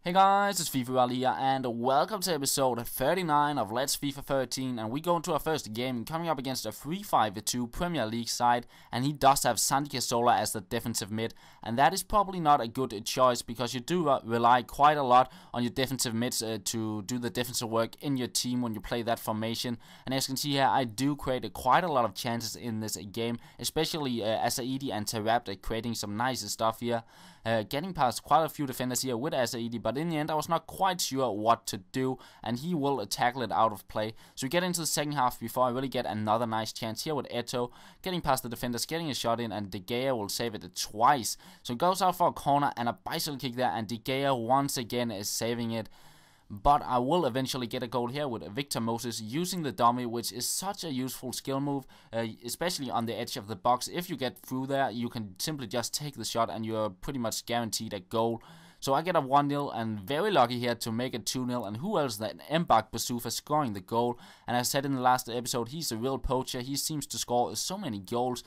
Hey guys, it's FIFA here, and welcome to episode 39 of Let's FIFA 13, and we go into our first game, coming up against a 3-5-2 Premier League side, and he does have Santi Cazorla as the defensive mid, and that is probably not a good choice, because you do rely quite a lot on your defensive mids to do the defensive work in your team when you play that formation, and as you can see here, I do create quite a lot of chances in this game, especially Asaidi and Tarabt creating some nice stuff here, getting past quite a few defenders here with Asaidi, but in the end I was not quite sure what to do, and he will tackle it out of play. So we get into the second half before I really get another nice chance here with Eto, getting past the defenders, getting a shot in, and De Gea will save it twice. So it goes out for a corner and a bicycle kick there, and De Gea once again is saving it. But I will eventually get a goal here with Victor Moses using the dummy, which is such a useful skill move, especially on the edge of the box. If you get through there, you can simply just take the shot and you're pretty much guaranteed a goal. So I get a 1-0 and very lucky here to make it 2-0. And who else than Mbak Basufa scoring the goal. And as I said in the last episode, he's a real poacher. He seems to score so many goals.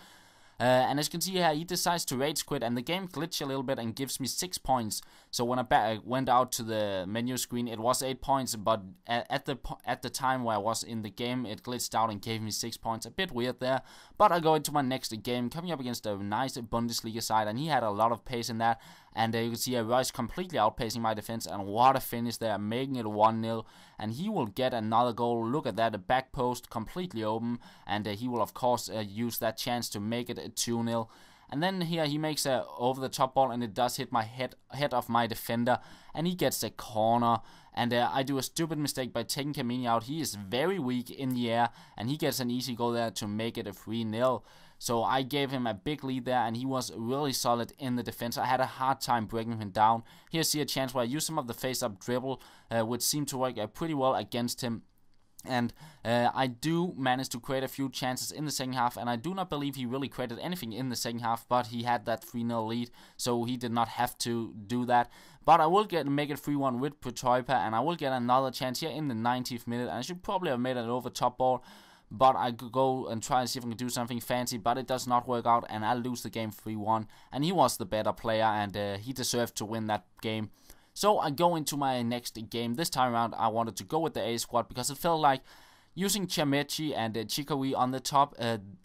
And as you can see here, he decides to rage quit, and the game glitched a little bit and gives me 6 points. So when I went out to the menu screen, it was 8 points, but at the time where I was in the game, it glitched out and gave me 6 points. A bit weird there, but I go into my next game, coming up against a nice Bundesliga side, and he had a lot of pace in that. And you can see Royce completely outpacing my defense, and what a finish there, making it 1-0. And he will get another goal. Look at that, the back post completely open, and he will of course use that chance to make it 2-0. And then here he makes a over the top ball, and it does hit my head of my defender, and he gets a corner. And I do a stupid mistake by taking Kamini out. He is very weak in the air, and he gets an easy goal there to make it a 3-0. So I gave him a big lead there, and he was really solid in the defense. I had a hard time breaking him down. Here see a chance where I use some of the face-up dribble, which seemed to work pretty well against him. And I do manage to create a few chances in the second half, and I do not believe he really created anything in the second half, but he had that 3-0 lead, so he did not have to do that. But I will make it 3-1 with Putroipa, and I will get another chance here in the 90th minute, and I should probably have made an over top ball, but I could go and try and see if I can do something fancy, but it does not work out, and I lose the game 3-1, and he was the better player, and he deserved to win that game. So I go into my next game. This time around I wanted to go with the A squad because it felt like using Chamechi and Chikawi on the top,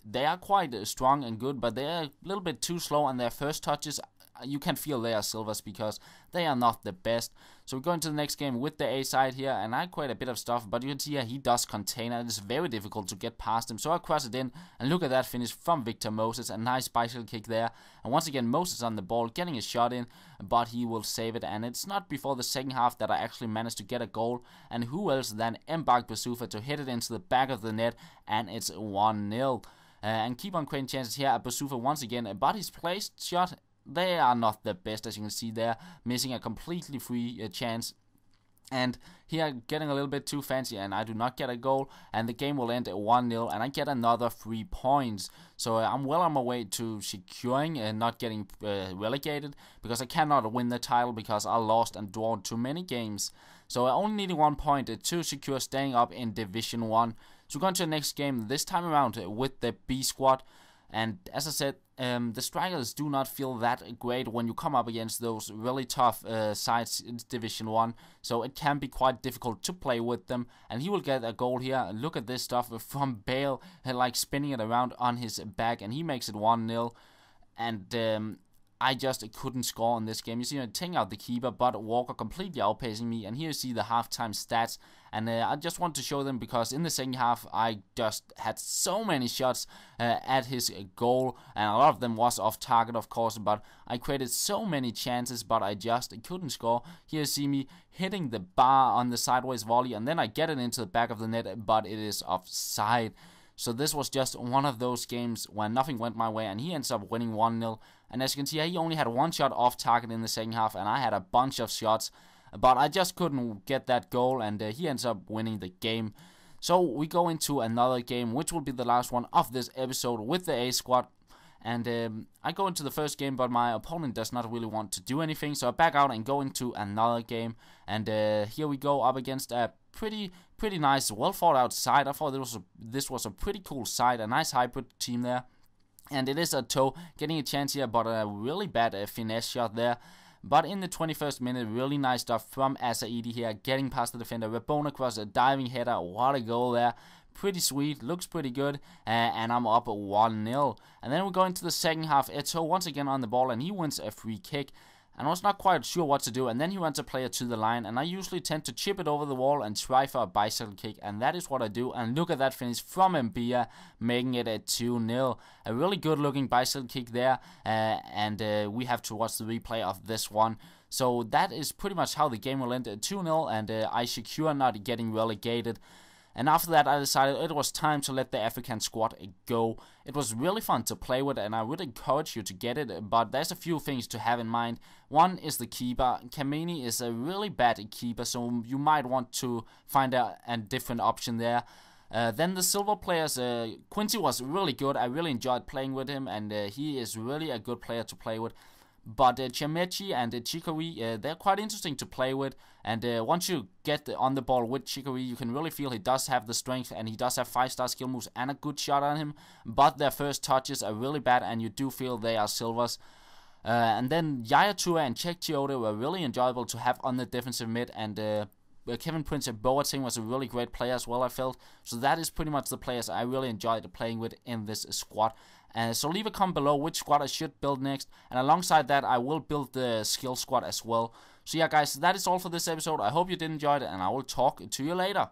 they are quite strong and good, but they're a little bit too slow on their first touches. You can feel they are silvers because they are not the best. So we go into the next game with the A side here, and I create a bit of stuff, but you can see here he does contain, and it's very difficult to get past him. So I cross it in, and look at that finish from Victor Moses, a nice bicycle kick there. And once again Moses on the ball, getting a shot in, but he will save it, and it's not before the second half that I actually managed to get a goal. And who else than Mbak Basufa to hit it into the back of the net, and it's 1-0. And keep on creating chances here at Basufa once again, but his placed shot, they are not the best, as you can see there, missing a completely free chance. And here getting a little bit too fancy, and I do not get a goal, and the game will end at 1-0, and I get another 3 points. So I'm well on my way to securing and not getting relegated, because I cannot win the title because I lost and drawn too many games. So I only needed 1 point to secure staying up in Division 1. So we're going to the next game, this time around with the B squad. And as I said, the strikers do not feel that great when you come up against those really tough sides in Division 1. So it can be quite difficult to play with them. And he will get a goal here. Look at this stuff from Bale, like spinning it around on his back. And he makes it 1-0. And I just couldn't score on this game. You see, I'm taking out the keeper, but Walker completely outpacing me. And here you see the halftime stats. And I just want to show them because in the second half, I just had so many shots at his goal. And a lot of them was off target, of course. But I created so many chances, but I just couldn't score. Here you see me hitting the bar on the sideways volley. And then I get it into the back of the net, but it is offside. So this was just one of those games where nothing went my way, and he ends up winning 1-0. And as you can see, he only had 1 shot off target in the second half, and I had a bunch of shots, but I just couldn't get that goal, and he ends up winning the game. So we go into another game, which will be the last one of this episode with the A squad. And I go into the first game, but my opponent does not really want to do anything, so I back out and go into another game. And here we go up against a pretty nice, well thought out side. I thought this was a pretty cool side, a nice hybrid team there. And it is a toe getting a chance here, but a really bad finesse shot there. But in the 21st minute, really nice stuff from Asaidi here, getting past the defender. Rabona across a diving header. What a goal there. Pretty sweet, looks pretty good, and I'm up 1-0. And then we go into the second half. Eto'o once again on the ball, and he wins a free kick. And I was not quite sure what to do, and then he runs a player to the line, and I usually tend to chip it over the wall and try for a bicycle kick, and that is what I do. And look at that finish from Mbia, making it a 2-0. A really good looking bicycle kick there, and we have to watch the replay of this one. So that is pretty much how the game will end, 2-0, and I secure not getting relegated. And after that, I decided it was time to let the African squad go. It was really fun to play with, and I would encourage you to get it, but there's a few things to have in mind. One is the keeper. Kameni is a really bad keeper, so you might want to find a different option there. Then the silver players, Quincy was really good. I really enjoyed playing with him, and he is really a good player to play with. But Chimechi and Chikori, they're quite interesting to play with. And once you get on the ball with Chikori, you can really feel he does have the strength, and he does have 5-star skill moves and a good shot on him. But their first touches are really bad, and you do feel they are silvers. And then Yaya Toure and Cheick Tiote were really enjoyable to have on the defensive mid, and Kevin Prince Boateng was a really great player as well, I felt. So that is pretty much the players I really enjoyed playing with in this squad. So leave a comment below which squad I should build next, and alongside that I will build the skill squad as well. So yeah guys, that is all for this episode. I hope you did enjoy it, and I will talk to you later.